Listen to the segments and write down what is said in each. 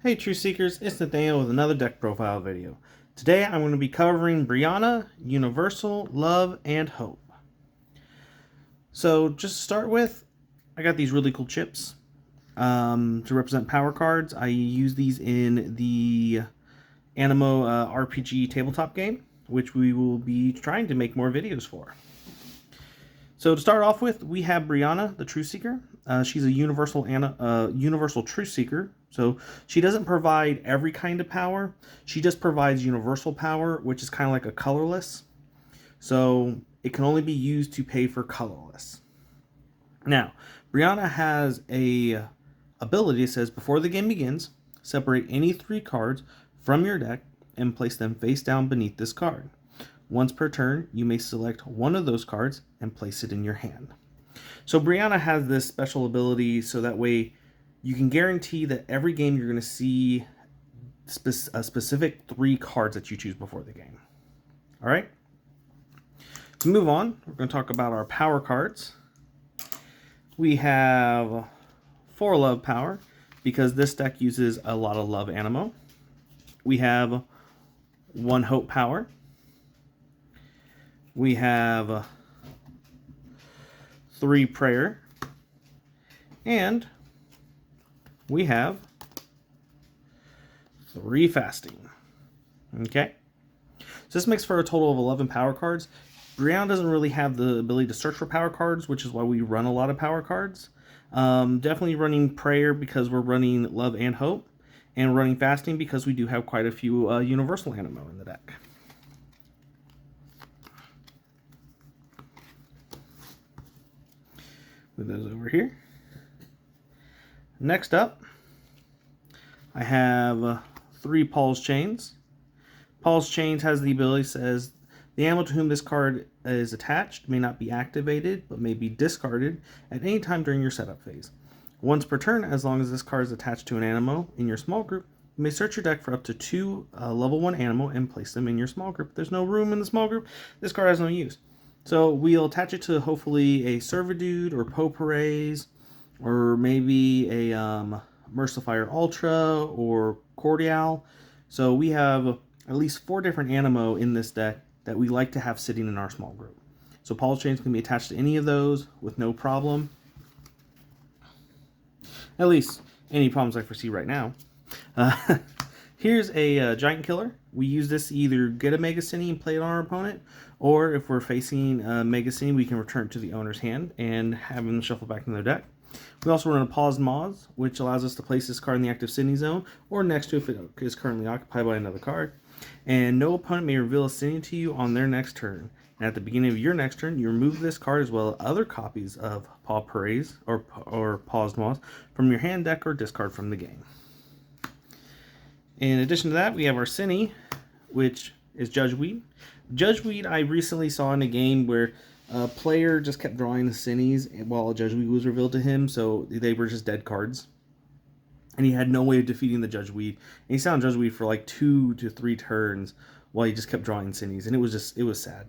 Hey Truth Seekers, it's Nathaniel with another deck profile video. Today I'm going to be covering Breanna, Universal, Love, and Hope. So just to start with, I got these really cool chips to represent power cards. I use these in the Animo RPG tabletop game, which we will be trying to make more videos for. So to start off with, we have Breanna, the Truth Seeker. She's a universal Truth Seeker. So she doesn't provide every kind of power. She just provides universal power, which is kind of like a colorless. So it can only be used to pay for colorless. Now, Breanna has a ability that says, before the game begins, separate any 3 cards from your deck and place them face down beneath this card. Once per turn, you may select one of those cards and place it in your hand. So Breanna has this special ability so that way you can guarantee that every game you're going to see a specific 3 cards that you choose before the game. All right? To move on, we're going to talk about our power cards. We have 4 love power because this deck uses a lot of love Animo. We have 1 hope power. We have 3 prayer, and we have 3 fasting. Okay, so this makes for a total of 11 power cards. Breanna doesn't really have the ability to search for power cards, which is why we run a lot of power cards. Definitely running prayer because we're running love and hope, and running fasting because we do have quite a few universal Animo in the deck. Put those over here. Next up, I have 3 Paul's Chains. Paul's Chains has the ability, says, the animal to whom this card is attached may not be activated, but may be discarded at any time during your setup phase. Once per turn, as long as this card is attached to an Animo in your small group, you may search your deck for up to 2 level 1 Animo and place them in your small group. If there's no room in the small group, this card has no use. So we'll attach it to hopefully a Servitude or Potpourri, or maybe a Mercifire Ultra or Cordial. So we have at least 4 different Animo in this deck that we like to have sitting in our small group. So Paul's Chains can be attached to any of those with no problem. At least any problems I foresee right now. Here's a Giant Killer. We use this to either get a Mega Cine and play it on our opponent, or if we're facing a Mega Cine, we can return it to the owner's hand and have them shuffle back in their deck. We also run a Paused Moz, which allows us to place this card in the active Cine zone, or next to it if it is currently occupied by another card. And no opponent may reveal a Cine to you on their next turn. And at the beginning of your next turn, you remove this card as well as other copies of Potpourri or Paused Moz from your hand, deck, or discard from the game. In addition to that, we have our Cine, which is Judge Weed. Judge Weed I recently saw in a game where a player just kept drawing the Cines while Judge Weed was revealed to him, so they were just dead cards. And he had no way of defeating the Judge Weed. And he sat on Judge Weed for like 2 to 3 turns while he just kept drawing Cines, and it was sad.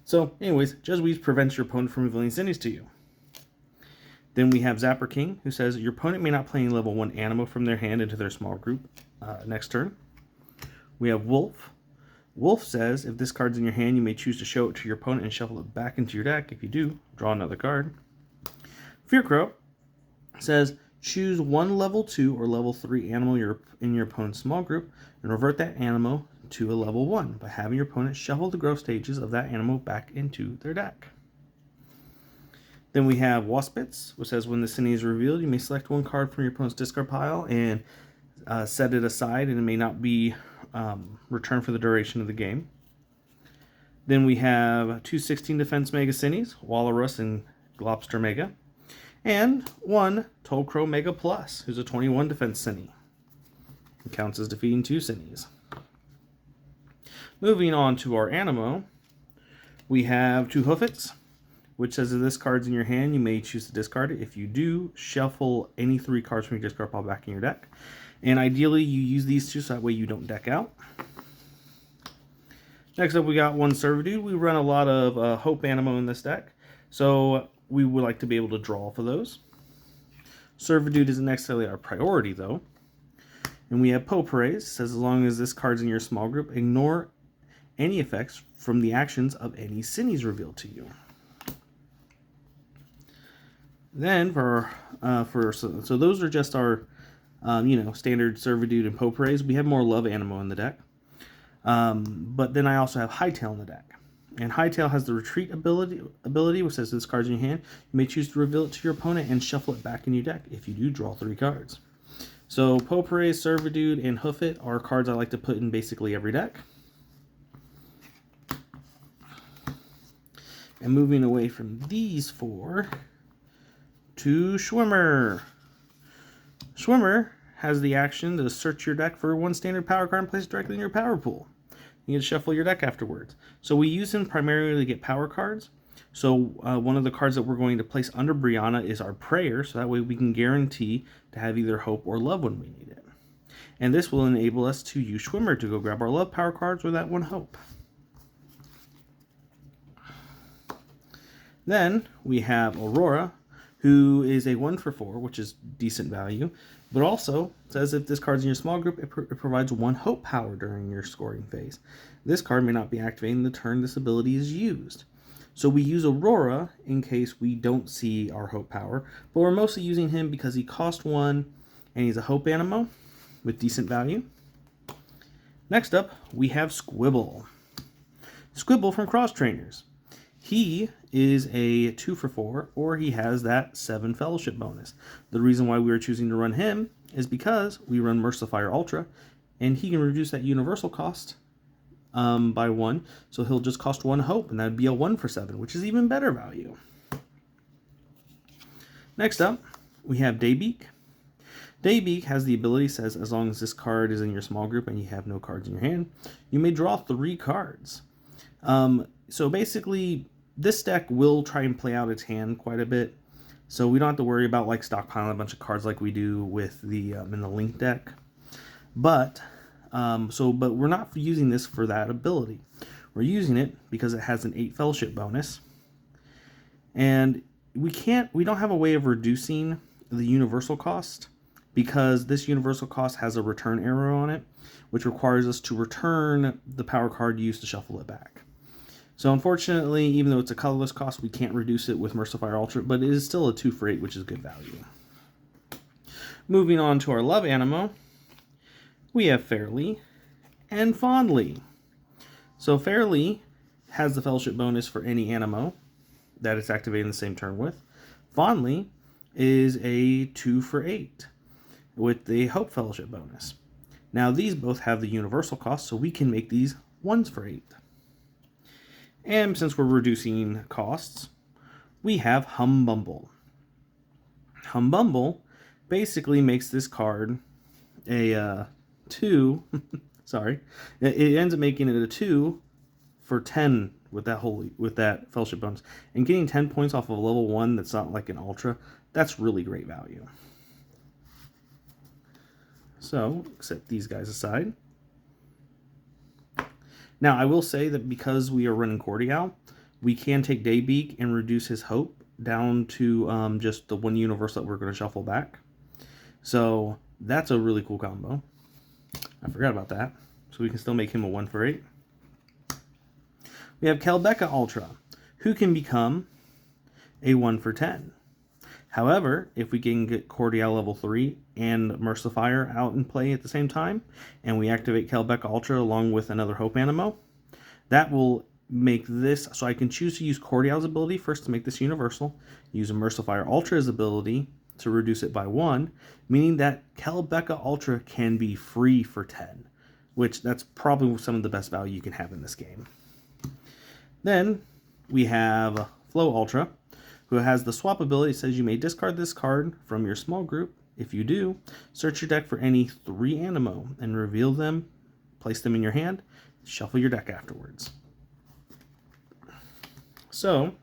So anyways, Judge Weed prevents your opponent from revealing Cines to you. Then we have Zapper King, who says your opponent may not play any level 1 Animo from their hand into their small group next turn. We have Wolf. Wolf says if this card's in your hand, you may choose to show it to your opponent and shuffle it back into your deck. If you do, draw another card. Fearcrow says choose 1 level 2 or level 3 Animo in your opponent's small group and revert that Animo to a level 1 by having your opponent shuffle the growth stages of that Animo back into their deck. Then we have Waspits, which says when the Cine is revealed, you may select 1 card from your opponent's discard pile and set it aside, and it may not be returned for the duration of the game. Then we have 2 16 defense Mega Cines, Walrus and Globster Mega, and 1 Tollcrow Mega Plus, who's a 21 defense Cine. It counts as defeating 2 Cines. Moving on to our Animo, we have 2 Hoofits, which says if this card's in your hand, you may choose to discard it. If you do, shuffle any 3 cards from your discard pile back in your deck. And ideally, you use these 2 so that way you don't deck out. Next up, we got 1 Servitude. We run a lot of Hope Animo in this deck, so we would like to be able to draw for those. Servitude isn't necessarily our priority, though. And we have Potpourri, says as long as this card's in your small group, ignore any effects from the actions of any Cinnies revealed to you. Then so those are just our standard Servitude and Potpourris. We have more Love Animo in the deck. But then I also have Hightail in the deck. And Hightail has the retreat ability, which says this card's in your hand. You may choose to reveal it to your opponent and shuffle it back in your deck. If you do, draw 3 cards. So Potpourri, Servitude, and Hoof It are cards I like to put in basically every deck. And moving away from these 4 to Schwimmer. Schwimmer has the action to search your deck for 1 standard power card and place it directly in your power pool. You can shuffle your deck afterwards. So we use him primarily to get power cards. So one of the cards that we're going to place under Breanna is our Prayer, so that way we can guarantee to have either Hope or Love when we need it. And this will enable us to use Schwimmer to go grab our Love power cards or that 1 Hope. Then we have Aurora, who is a 1 for 4, which is decent value, but also says if this card's in your small group, it provides 1 Hope power during your scoring phase. This card may not be activated in the turn this ability is used. So we use Aurora in case we don't see our Hope power, but we're mostly using him because he cost 1 and he's a Hope Animo with decent value. Next up, we have Squibble. Squibble from Cross Trainers. He is a 2 for 4, or he has that 7 Fellowship bonus. The reason why we are choosing to run him is because we run Mercifire Ultra, and he can reduce that universal cost by 1, so he'll just cost 1 Hope, and that would be a 1 for 7, which is even better value. Next up, we have Daybeak. Daybeak has the ability, says as long as this card is in your small group and you have no cards in your hand, you may draw 3 cards. So basically, this deck will try and play out its hand quite a bit, so we don't have to worry about like stockpiling a bunch of cards like we do with the in the Link deck. But we're not using this for that ability. We're using it because it has an 8 Fellowship bonus, and we don't have a way of reducing the universal cost because this universal cost has a return arrow on it, which requires us to return the power card used to shuffle it back. So unfortunately, even though it's a colorless cost, we can't reduce it with Mercifire Ultra, but it is still a 2 for 8, which is good value. Moving on to our Love Animo, we have Fairly and Fondly. So Fairly has the Fellowship bonus for any Animo that it's activated in the same turn with. Fondly is a 2 for 8 with the Hope Fellowship bonus. Now these both have the universal cost, so we can make these 1s for 8. And since we're reducing costs, we have Humbumble. Humbumble basically makes this card a 2. Sorry, it ends up making it a 2 for 10 with that Fellowship bonus, and getting 10 points off of a level 1 that's not like an Ultra. That's really great value. So set these guys aside. Now, I will say that because we are running Cordial, we can take Daybeak and reduce his Hope down to just the 1 universal that we're going to shuffle back. So that's a really cool combo. I forgot about that. So we can still make him a 1 for 8. We have Kelbecca Ultra, who can become a 1 for 10. However, if we can get Cordial level 3 and Mercifier out in play at the same time, and we activate Kelbecca Ultra along with another Hope Animo, that will make this, so I can choose to use Cordial's ability first to make this universal, use a Mercifier Ultra's ability to reduce it by 1, meaning that Kelbecca Ultra can be free for 10, which that's probably some of the best value you can have in this game. Then we have Flow Ultra, who has the swap ability. It says you may discard this card from your small group. If you do, search your deck for any 3 Animo and reveal them, place them in your hand, shuffle your deck afterwards. So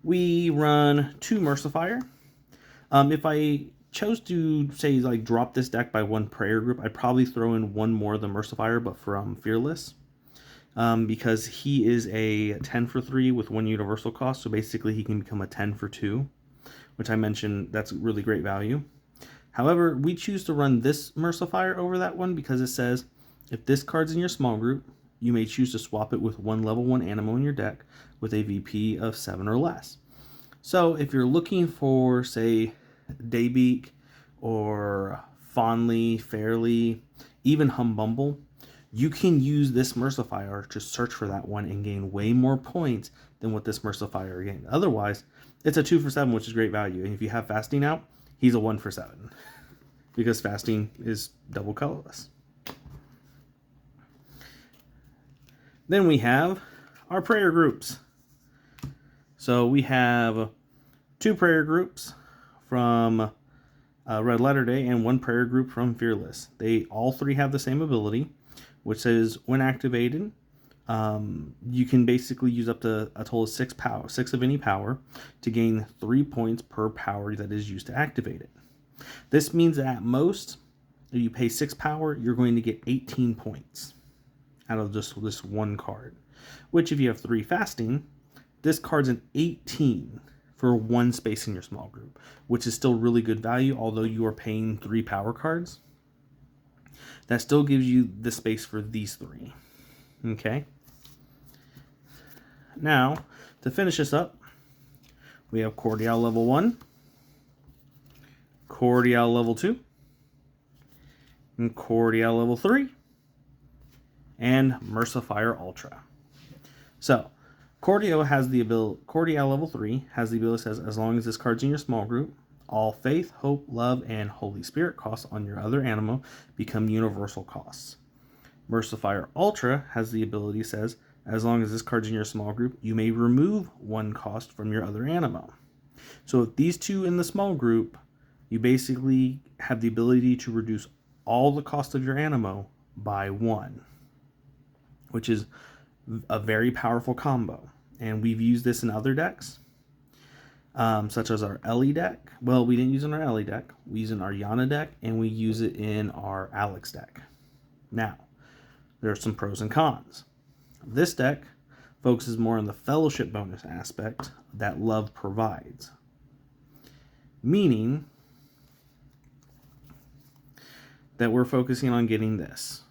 we run 2 Mercifier. If I chose to say like drop this deck by 1 Prayer group, I'd probably throw in 1 more of the Mercifier, but from Fearless. Because he is a 10 for 3 with 1 universal cost, so basically he can become a 10 for 2, which I mentioned that's really great value. However, we choose to run this Mercifier over that one because it says, if this card's in your small group, you may choose to swap it with one level 1 Animo in your deck with a VP of 7 or less. So if you're looking for, say, Daybeak or Fondly, Fairly, even Humbumble, you can use this Mercifier to search for that one and gain way more points than what this Mercifier gained. Otherwise, it's a 2 for 7, which is great value. And if you have Fasting out, he's a 1 for 7 because Fasting is double colorless. Then we have our prayer groups. So we have 2 prayer groups from Red Letter Day and 1 prayer group from Fearless. They all 3 have the same ability, which says when activated, you can basically use up to a total of 6 of any power to gain 3 points per power that is used to activate it. This means that at most, if you pay 6 power, you're going to get 18 points out of just this one card. Which, if you have 3 fasting, this card's an 18 for 1 space in your small group, which is still really good value, although you are paying 3 power cards. That still gives you the space for these 3. Okay. Now, to finish this up, we have Cordial level 1, Cordial level 2, and Cordial level 3, and Mercifier Ultra. So, Cordial level 3 has the ability that says, as long as this card's in your small group, all faith, hope, love, and Holy Spirit costs on your other Animo become universal costs. Mercifier Ultra has the ability that says, as long as this card's in your small group, you may remove 1 cost from your other Animo. So with these 2 in the small group, you basically have the ability to reduce all the cost of your Animo by 1, which is a very powerful combo. And we've used this in other decks, such as our Ellie deck. Well, we didn't use it in our Ellie deck. We use it in our Yana deck, and we use it in our Alex deck. Now, there are some pros and cons. This deck focuses more on the fellowship bonus aspect that love provides. Meaning that we're focusing on getting this.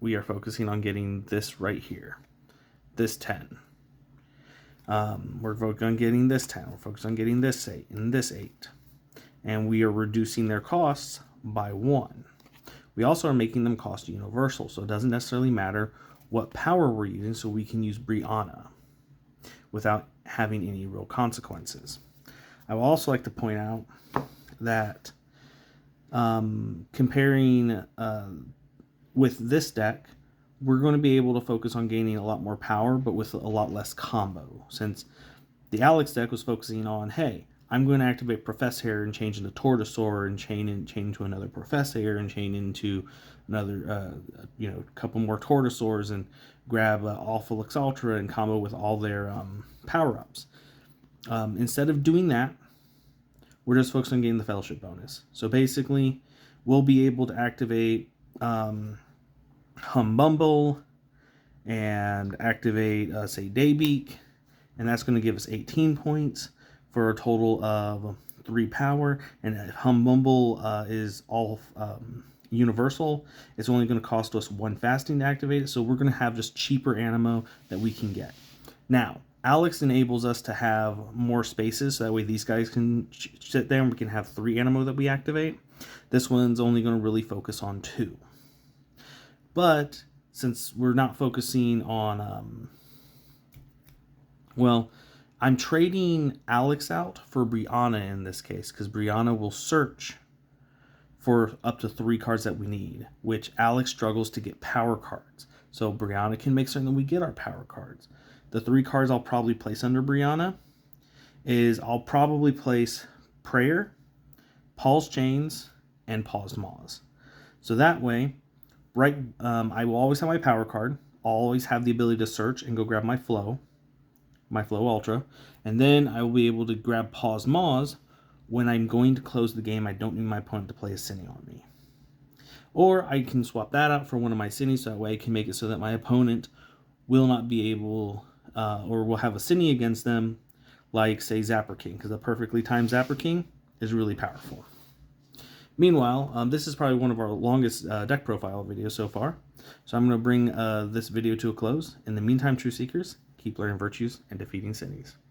We are focusing on getting this right here. This 10. We're focused on getting this 10. We're focused on getting this 8 and this 8. And we are reducing their costs by 1. We also are making them cost universal, so it doesn't necessarily matter what power we're using, so we can use Breanna without having any real consequences. I would also like to point out that comparing with this deck, we're going to be able to focus on gaining a lot more power, but with a lot less combo. Since the Alex deck was focusing on, hey, I'm going to activate Professor and change into Tortosaur and chain to another Professor and chain into another, couple more Tortosaurs and grab Alphalix Ultra and combo with all their power-ups. Instead of doing that, we're just focused on getting the Fellowship bonus. So basically, we'll be able to activate Humbumble and activate, say, Daybeak, and that's going to give us 18 points for a total of 3 power. And if Humbumble is all universal, it's only going to cost us 1 fasting to activate it, so we're going to have just cheaper Animo that we can get. Now, Alex enables us to have more spaces, so that way these guys can sit there and we can have 3 Animo that we activate. This one's only going to really focus on 2. But since we're not focusing on, I'm trading Alex out for Breanna in this case, because Breanna will search for up to 3 cards that we need, which Alex struggles to get power cards. So Breanna can make certain that we get our power cards. The 3 cards I'll probably place under Breanna is I'll probably place Prayer, Paul's Chains, and Paused Maws. So that way, I will always have my power card. I'll always have the ability to search and go grab my Flow Ultra, and then I will be able to grab Paused Maws when I'm going to close the game. I don't need my opponent to play a Cine on me. Or I can swap that out for one of my Cines, so that way I can make it so that my opponent will not be able, or will have a Cine against them, like, say, Zapper King, because a perfectly timed Zapper King is really powerful. Meanwhile, this is probably one of our longest deck profile videos so far, so I'm going to bring this video to a close. In the meantime, True Seekers, keep learning virtues and defeating Cities.